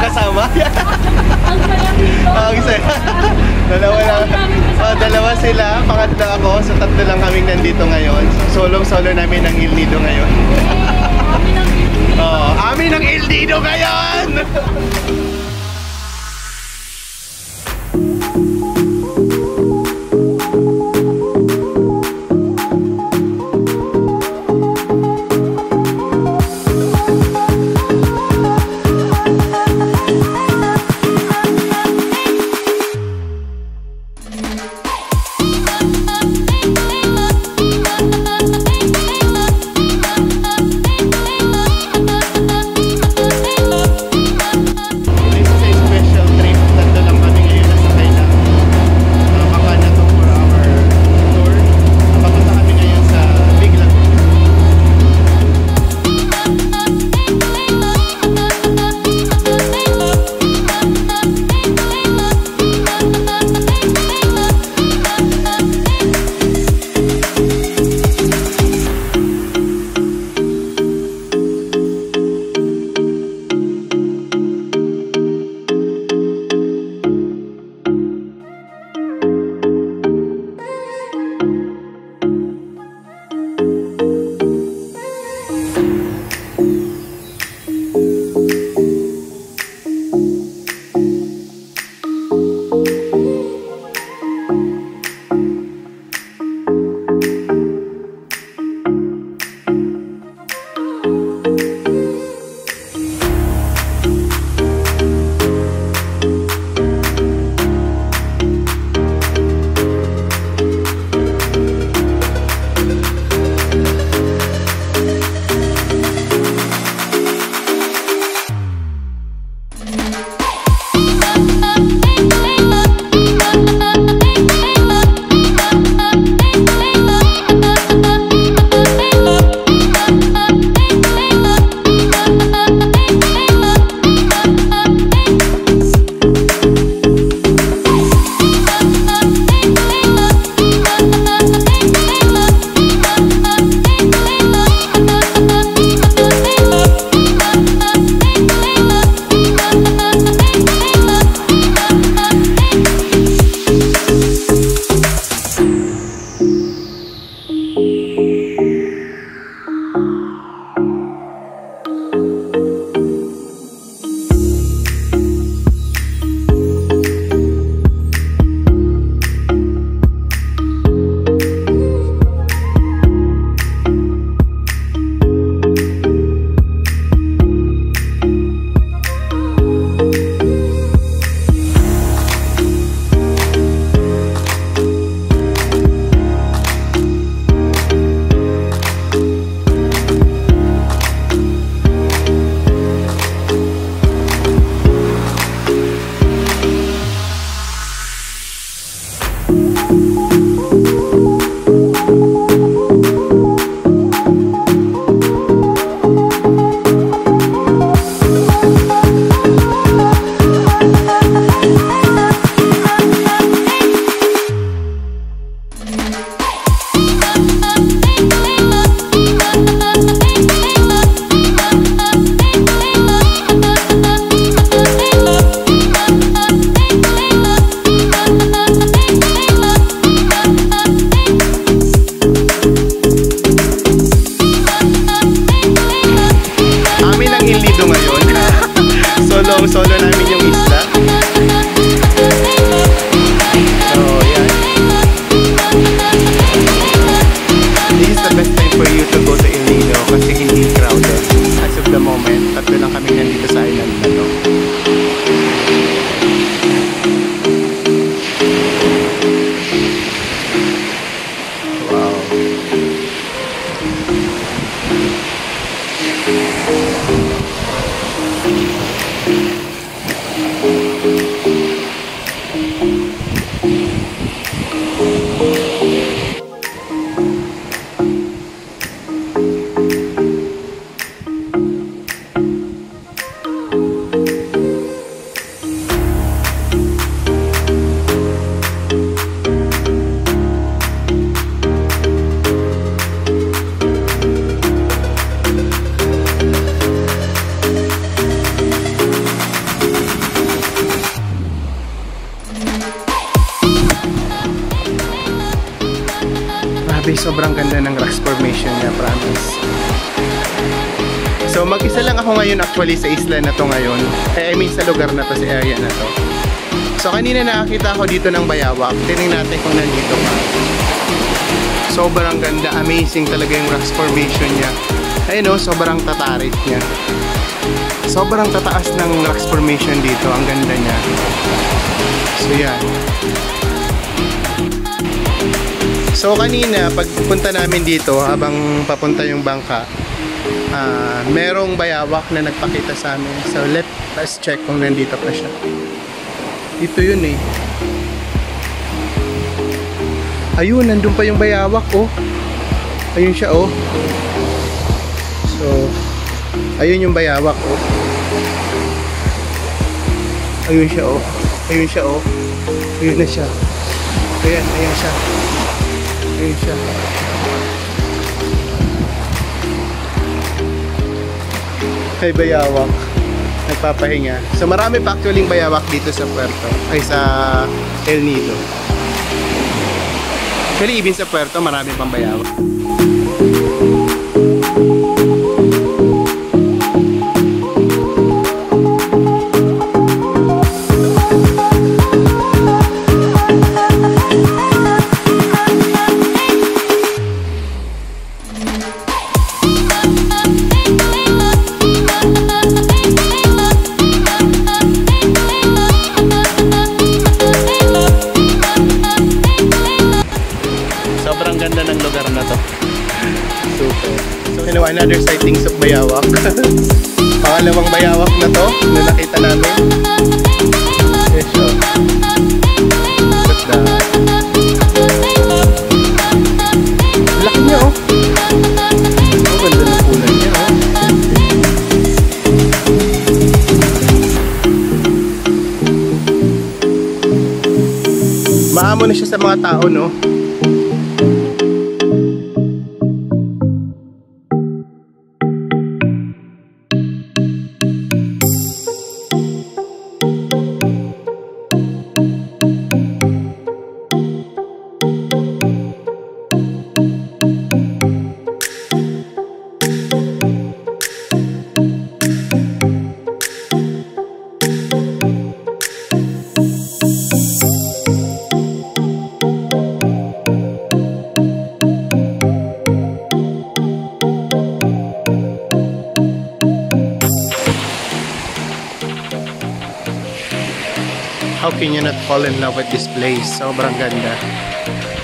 kasama. Ang saya dito. Ang saya. Dalawa lang. Dalawa sila, pangatlo ako. So tatlo lang kaming nandito ngayon. Solo namin ang Il Nido ngayon. Amin ang dito. Amin ang Il Nido ngayon! solo namin yung isla. So, yan. This is the best time for you to go to Il Nido kasi hindi crowded. As of the moment, tatlo lang kami nandito sa island na to. Wow. sobrang ganda ng rocks formation niya, promise. So mag-isa lang ako ngayon actually sa isla na to ngayon. I mean sa lugar na to, sa area na to. So kanina nakakita ako dito ng bayawak. Tingnan natin kung nandito pa. Sobrang ganda, amazing talaga yung rocks formation niya. Ayun o, sobrang tatarik niya. Sobrang tataas ng rocks formation dito, ang ganda niya. So yan. So kanina pagpunta namin dito habang papunta yung bangka, merong bayawak na nagpakita sa amin. So let's check kung nandito pa siya. Ito yun eh. Ayun, nandun pa yung bayawak oh. Ayun siya oh. So ayun yung bayawak oh. Ayun siya oh. Ayun siya oh. Ayun na siya. Ayan, ayan siya. Ayun siya. May bayawak. Nagpapahinga. So marami pa actually bayawak dito sa Puerto. Ay sa El Nido. Actually even sa Puerto marami pang bayawak. So, another sightings of bayawak. Pangalawang bayawak na to na nakita namin. Yes, sure. Ganda. Laki niya oh. Oh, ganda ng kulay niya oh. Maamo na siya sa mga tao no. How can you not fall in love with this place? Sobrang ganda.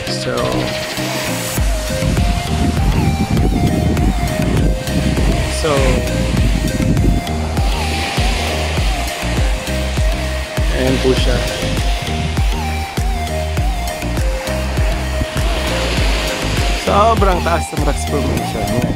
So ayan po siya. Sobrang taas ng rocks formation niya.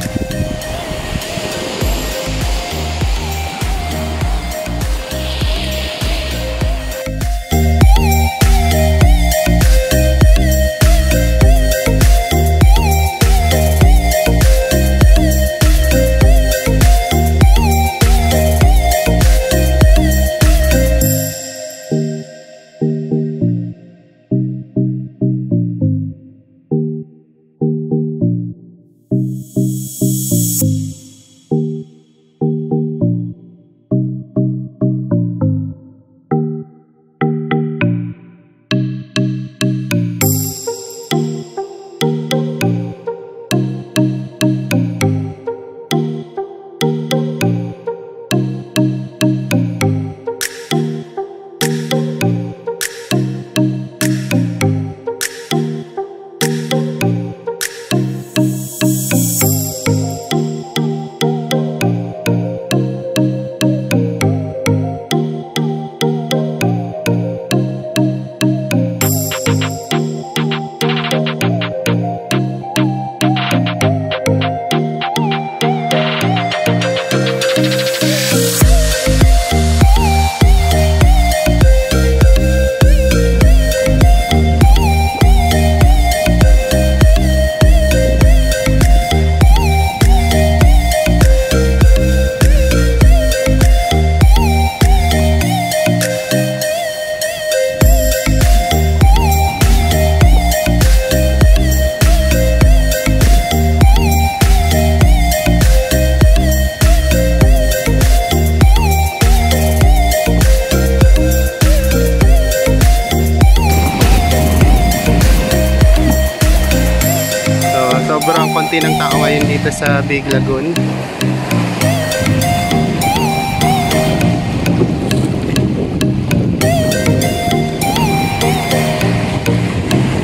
dito sa Big Lagoon.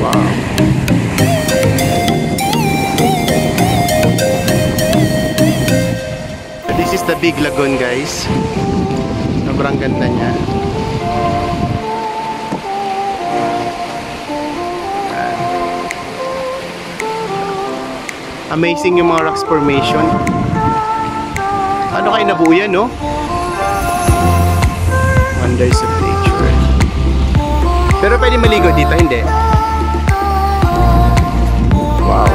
Wow. This is the Big Lagoon, guys. Sobrang ganda niya. Amazing yung mga rocks formation. Ano kayo nabuo yan, no? Wonders of nature. Pero pwede maligo dito, hindi? Wow.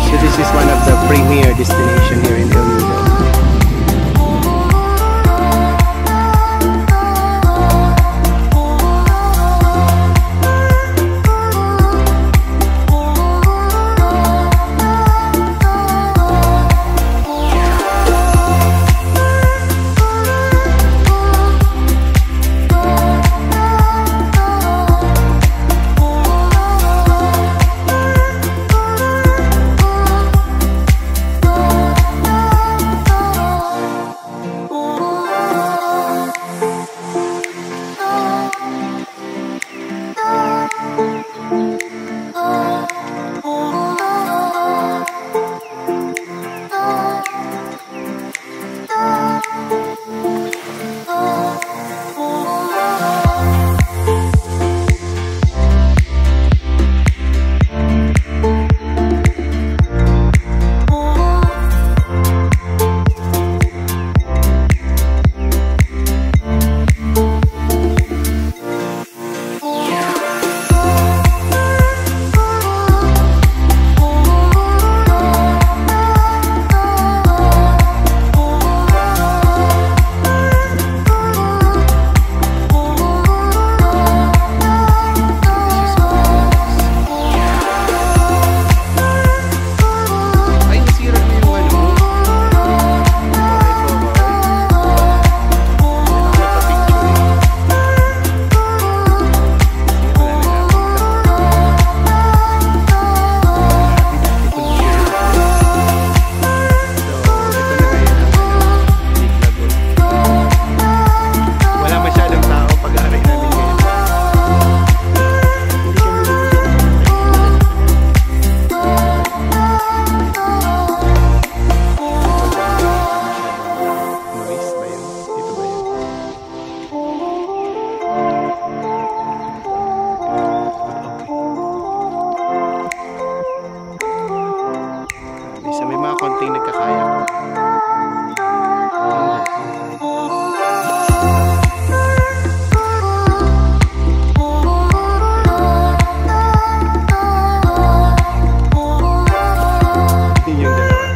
So this is one of the premier destination here in El Nido. May mga konting nagkakaya ko. Yung dalawa.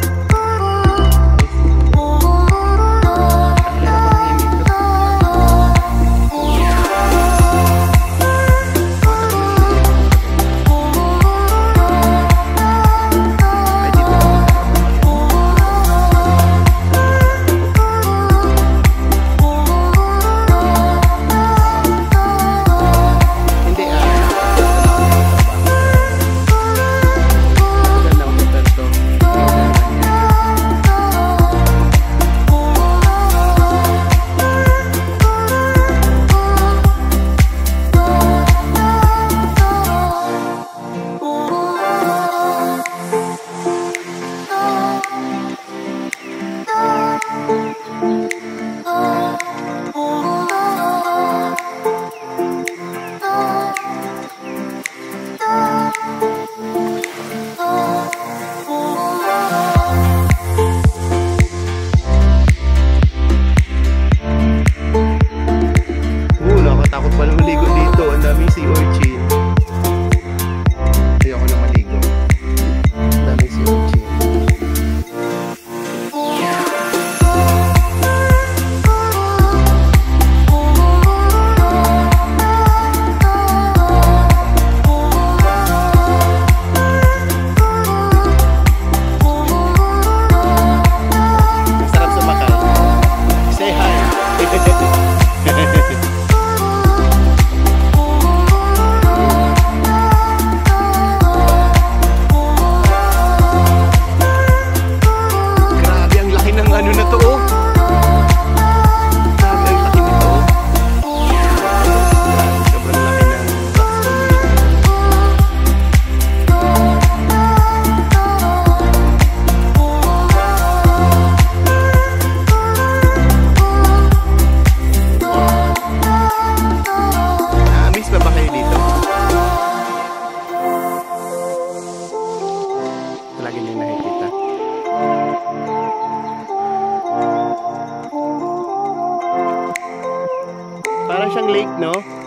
lake, no?